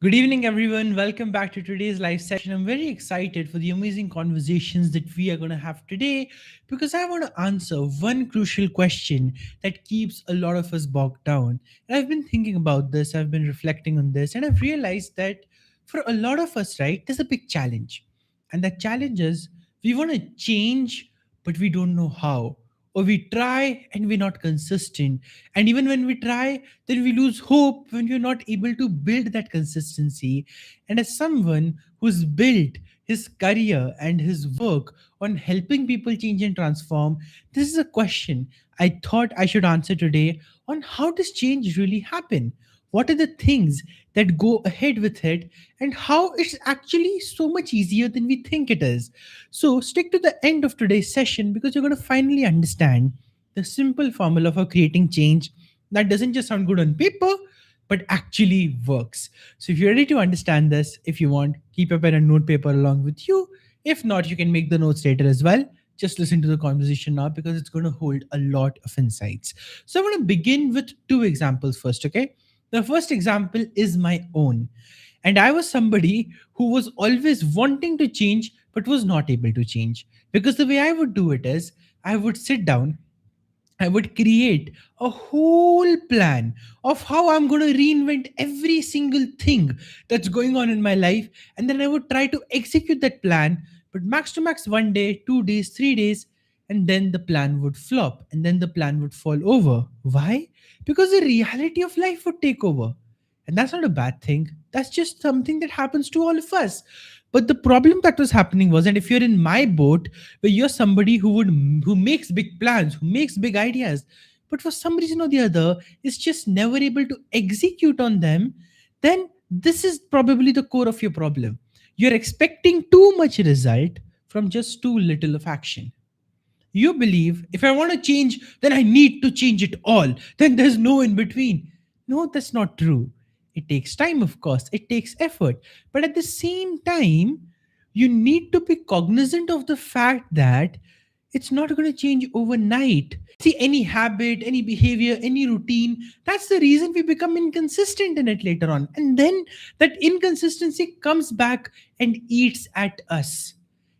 Good evening, everyone. Welcome back to today's live session. I'm very excited for the amazing conversations that we are going to have today because I want to answer one crucial question that keeps a lot of us bogged down. And I've been thinking about this, I've been reflecting on this, and I've realized that for a lot of us, right, there's a big challenge. And that challenge is we want to change, but we don't know how. Or we try and we're not consistent. And even when we try, then we lose hope when we're not able to build that consistency. And as someone who's built his career and his work on helping people change and transform, this is a question I thought I should answer today on how does change really happen? What are the things that go ahead with it, and how it's actually so much easier than we think it is? So, stick to the end of today's session because you're going to finally understand the simple formula for creating change that doesn't just sound good on paper but actually works. So if you're ready to understand this, if you want, keep a pen and note paper along with you. If not, you can make the notes later as well. Just listen to the conversation now because it's going to hold a lot of insights. So I want to begin with two examples first, okay? The first example is my own. And I was somebody who was always wanting to change but was not able to change. Because the way I would do it is I would sit down, I would create a whole plan of how I'm going to reinvent every single thing that's going on in my life. And then I would try to execute that plan, but max to max 1 day, 2 days, 3 days. And then the plan would flop and then the plan would fall over. Why? Because the reality of life would take over. And that's not a bad thing. That's just something that happens to all of us. But the problem that was happening was, and if you're in my boat, where you're somebody who makes big plans, who makes big ideas, but for some reason or the other is just never able to execute on them, then this is probably the core of your problem. You're expecting too much result from just too little of action. You believe if I want to change, then I need to change it all. Then there's no in between. No, that's not true. It takes time, of course, it takes effort. But at the same time, you need to be cognizant of the fact that it's not going to change overnight. See, any habit, any behavior, any routine, that's the reason we become inconsistent in it later on. And then that inconsistency comes back and eats at us,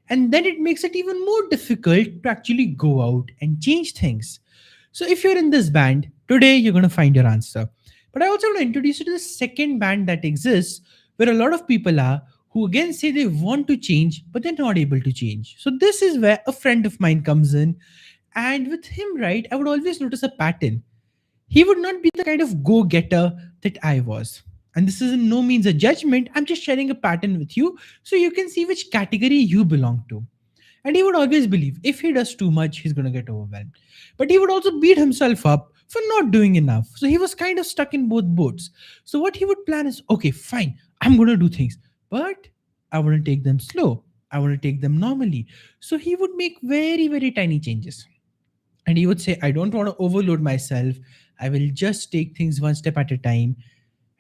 and then it makes it even more difficult to actually go out and change things. So if you're in this band today, you're going to find your answer. But I also want to introduce you to the second band that exists, where a lot of people are who again say they want to change but they're not able to change. So this is where a friend of mine comes in, and with him, right, I would always notice a pattern. He would not be the kind of go getter that I was. And this is in no means a judgment. I'm just sharing a pattern with you so you can see which category you belong to. And he would always believe if he does too much, he's going to get overwhelmed. But he would also beat himself up for not doing enough. So he was kind of stuck in both boats. So what he would plan is okay, fine, I'm going to do things, but I want to take them slow. I want to take them normally. So he would make very, very tiny changes, and he would say, I don't want to overload myself. I will just take things one step at a time.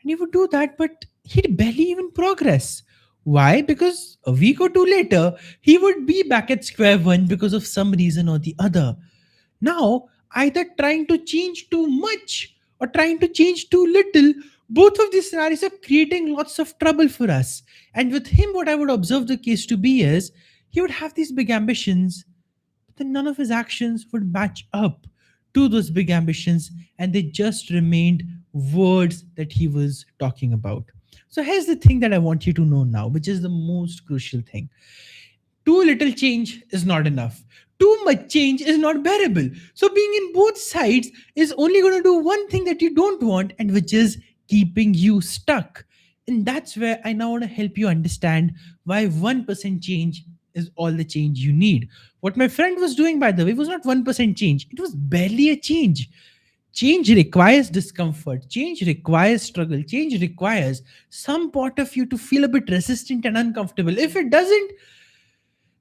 And he would do that, but he'd barely even progress. Why? Because a week or two later, he would be back at square one because of some reason or the other. Now, either trying to change too much or trying to change too little, both of these scenarios are creating lots of trouble for us. And with him, what I would observe the case to be is he would have these big ambitions, but then none of his actions would match up to those big ambitions, and they just remained words that he was talking about. So here's the thing that I want you to know now, which is the most crucial thing. Too little change is not enough. Too much change is not bearable. So being in both sides is only going to do one thing that you don't want, and which is keeping you stuck. And that's where I now want to help you understand why 1% change is all the change you need. What my friend was doing, by the way, was not 1% change. It was barely a change. Change requires discomfort. Change requires struggle. Change requires some part of you to feel a bit resistant and uncomfortable. If it doesn't,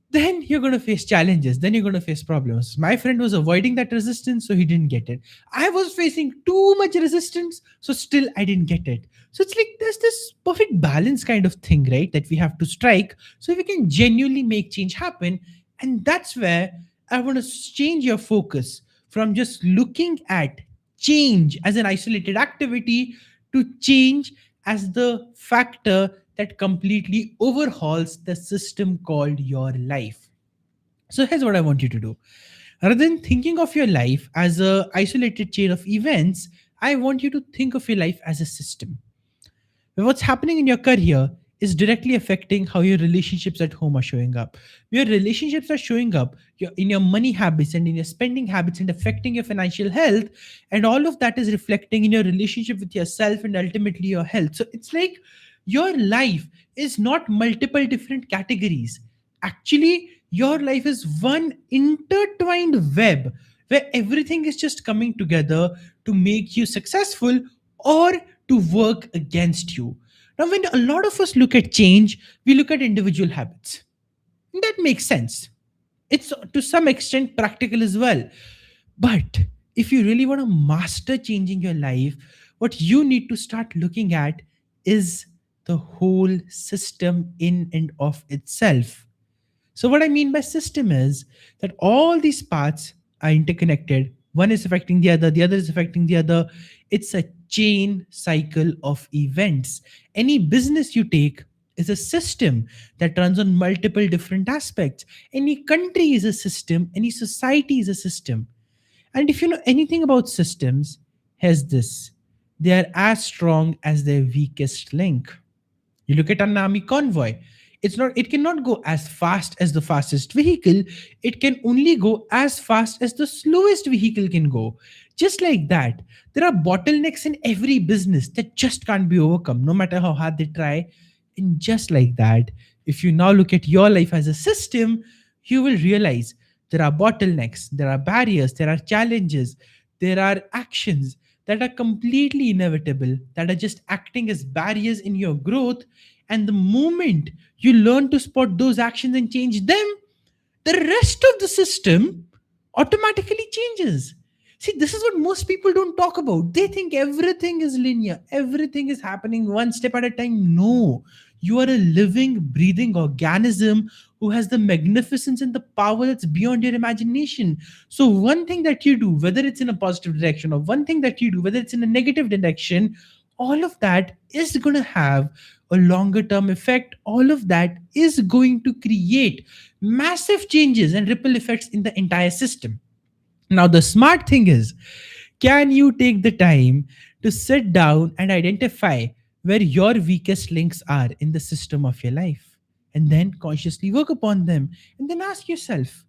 then you're going to face challenges, then you're going to face problems. My friend was avoiding that resistance, so he didn't get it. I was facing too much resistance, so still I didn't get it. So it's like there's this perfect balance kind of thing, right, that we have to strike so we can genuinely make change happen. And that's where I want to change your focus from just looking at change as an isolated activity to change as the factor that completely overhauls the system called your life. So here's what I want you to do. Rather than thinking of your life as a isolated chain of events, I want you to think of your life as a system where what's happening in your career is directly affecting how your relationships at home are showing up. Your relationships are showing up in your money habits and in your spending habits and affecting your financial health. And all of that is reflecting in your relationship with yourself and ultimately your health. So it's like your life is not multiple different categories. Actually, your life is one intertwined web where everything is just coming together to make you successful or to work against you. Now, when a lot of us look at change, we look at individual habits. That makes sense. It's to some extent practical as well. But if you really want to master changing your life, what you need to start looking at is the whole system in and of itself. So, what I mean by system is that all these parts are interconnected. One is affecting the other is affecting the other. It's a chain cycle of events. Any business you take is a system that runs on multiple different aspects. Any country is a system, any society is a system. And if you know anything about systems, here's this: they are as strong as their weakest link. You look at an army convoy. It cannot go as fast as the fastest vehicle. It can only go as fast as the slowest vehicle can go. Just like that, there are bottlenecks in every business that just can't be overcome, no matter how hard they try. And just like that, if you now look at your life as a system, you will realize there are bottlenecks, there are barriers, there are challenges, there are actions that are completely inevitable, that are just acting as barriers in your growth. And the moment you learn to spot those actions and change them, the rest of the system automatically changes. See, this is what most people don't talk about. They think everything is linear, everything is happening one step at a time. No, you are a living, breathing organism who has the magnificence and the power that's beyond your imagination. So, one thing that you do, whether it's in a positive direction, or one thing that you do, whether it's in a negative direction, all of that is going to have a longer term effect. All of that is going to create massive changes and ripple effects in the entire system. Now, the smart thing is, can you take the time to sit down and identify where your weakest links are in the system of your life? And then consciously work upon them. And then ask yourself,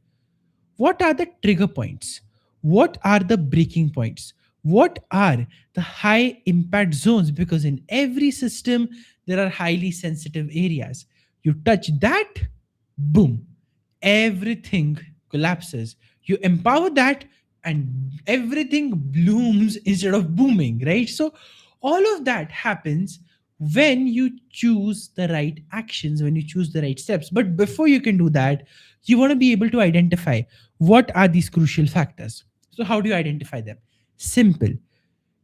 what are the trigger points? What are the breaking points? What are the high impact zones? Because in every system, there are highly sensitive areas. You touch that, boom, everything collapses. You empower that, and everything blooms instead of booming, right? So, all of that happens when you choose the right actions, when you choose the right steps. But before you can do that, you want to be able to identify what are these crucial factors. So, how do you identify them? Simple.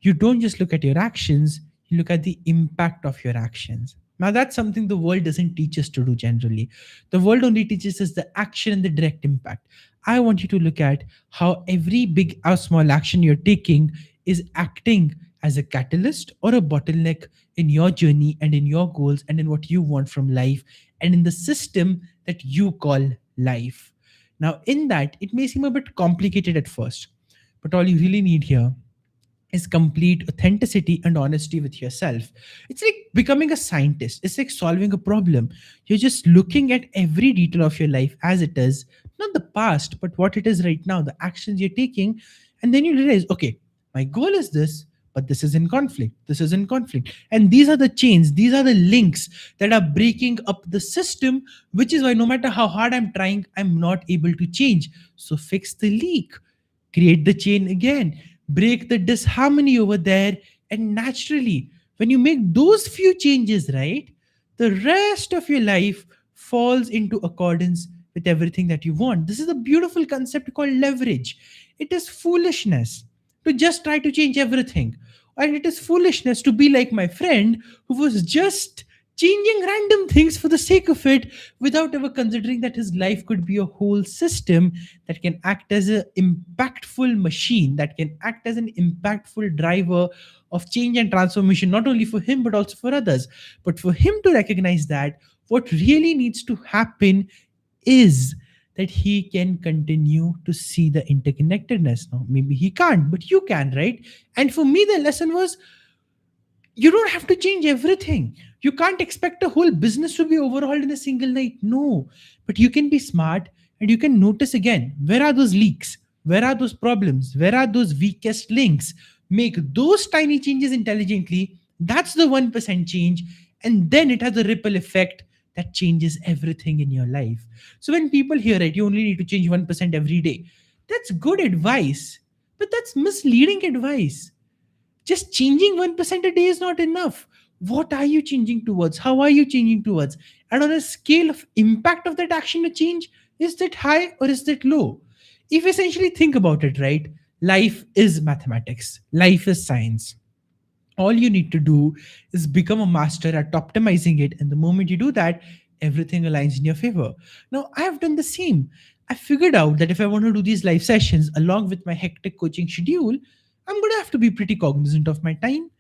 You don't just look at your actions, you look at the impact of your actions. Now, that's something the world doesn't teach us to do generally. The world only teaches us the action and the direct impact. I want you to look at how every big or small action you're taking is acting as a catalyst or a bottleneck in your journey and in your goals and in what you want from life and in the system that you call life. Now, in that, it may seem a bit complicated at first, but all you really need here is complete authenticity and honesty with yourself. It's like becoming a scientist. It's like solving a problem. You're just looking at every detail of your life as it is, not the past, but what it is right now, the actions you're taking. And then you realize, okay, my goal is this, but this is in conflict. This is in conflict. And these are the chains, these are the links that are breaking up the system, which is why no matter how hard I'm trying, I'm not able to change. So fix the leak, create the chain again, break the disharmony over there. And naturally, when you make those few changes, right, the rest of your life falls into accordance with everything that you want. This is a beautiful concept called leverage. It is foolishness to just try to change everything. And it is foolishness to be like my friend who was just changing random things for the sake of it without ever considering that his life could be a whole system that can act as an impactful machine, that can act as an impactful driver of change and transformation, not only for him but also for others. But for him to recognize that, what really needs to happen is that he can continue to see the interconnectedness. Now maybe he can't, but you can, right? And for me the lesson was, you don't have to change everything. You can't expect a whole business to be overhauled in a single night. No. But you can be smart and you can notice again, where are those leaks? Where are those problems? Where are those weakest links? Make those tiny changes intelligently. That's the 1% change. And then it has a ripple effect that changes everything in your life. So when people hear it, you only need to change 1% every day. That's good advice, but that's misleading advice. Just changing 1% a day is not enough. What are you changing towards? How are you changing towards? And on a scale of impact of that action to change, is that high or is that low? If you essentially think about it, right? Life is mathematics, life is science. All you need to do is become a master at optimizing it, and the moment you do that, everything aligns in your favor. Now I have done the same. I figured out that if I want to do these live sessions along with my hectic coaching schedule, I'm going to have to be pretty cognizant of my time.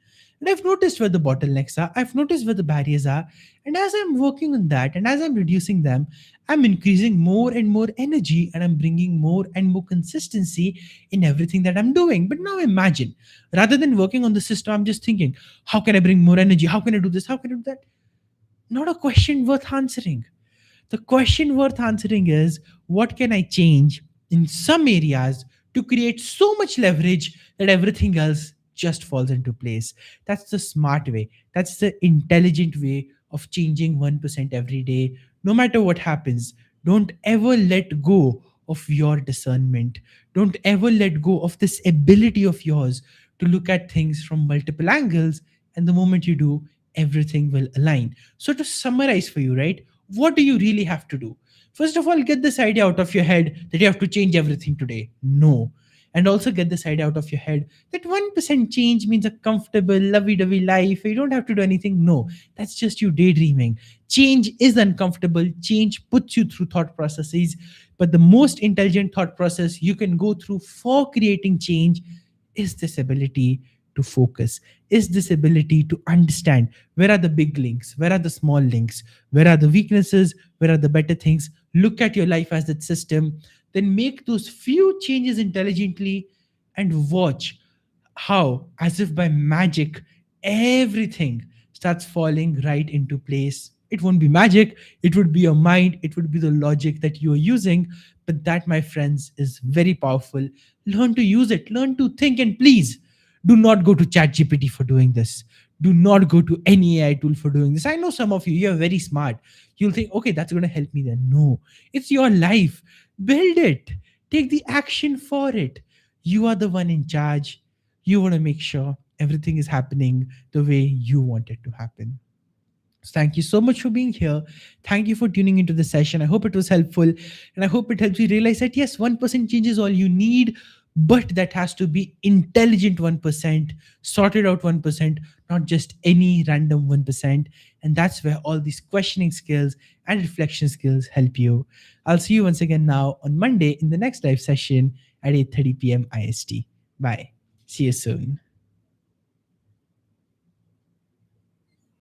And I've noticed where the bottlenecks are, I've noticed where the barriers are, and as I'm working on that and as I'm reducing them, I'm increasing more and more energy, and I'm bringing more and more consistency in everything that I'm doing. But now imagine, rather than working on the system, I'm just thinking, how can I bring more energy? How can I do this? How can I do that? Not a question worth answering. The question worth answering is, what can I change in some areas to create so much leverage that everything else just falls into place? That's the smart way. That's the intelligent way of changing 1% every day. No matter what happens, don't ever let go of your discernment. Don't ever let go of this ability of yours to look at things from multiple angles. And the moment you do, everything will align. So, to summarize for you, right? What do you really have to do? First of all, get this idea out of your head that you have to change everything today. No. And also get this idea out of your head that 1% change means a comfortable, lovey dovey life. You don't have to do anything. No, that's just you daydreaming. Change is uncomfortable. Change puts you through thought processes. But the most intelligent thought process you can go through for creating change is this ability to focus, is this ability to understand where are the big links, where are the small links, where are the weaknesses, where are the better things. Look at your life as that system, then make those few changes intelligently and watch how, as if by magic, everything starts falling right into place. It won't be magic, it would be your mind, it would be the logic that you're using. But that, my friends, is very powerful. Learn to use it, learn to think, and please do not go to ChatGPT for doing this. Do not go to any AI tool for doing this. I know some of you, you're very smart. You'll think, okay, that's going to help me then. No, it's your life. Build it, take the action for it. You are the one in charge. You want to make sure everything is happening the way you want it to happen. So thank you so much for being here. Thank you for tuning into the session. I hope it was helpful, and I hope it helps you realize that yes, 1% change is all you need, but that has to be intelligent 1%, sorted out 1%, not just any random 1%. And that's where all these questioning skills and reflection skills help you. I'll see you once again now on Monday in the next live session at 8:30 p.m. IST. Bye. See you soon.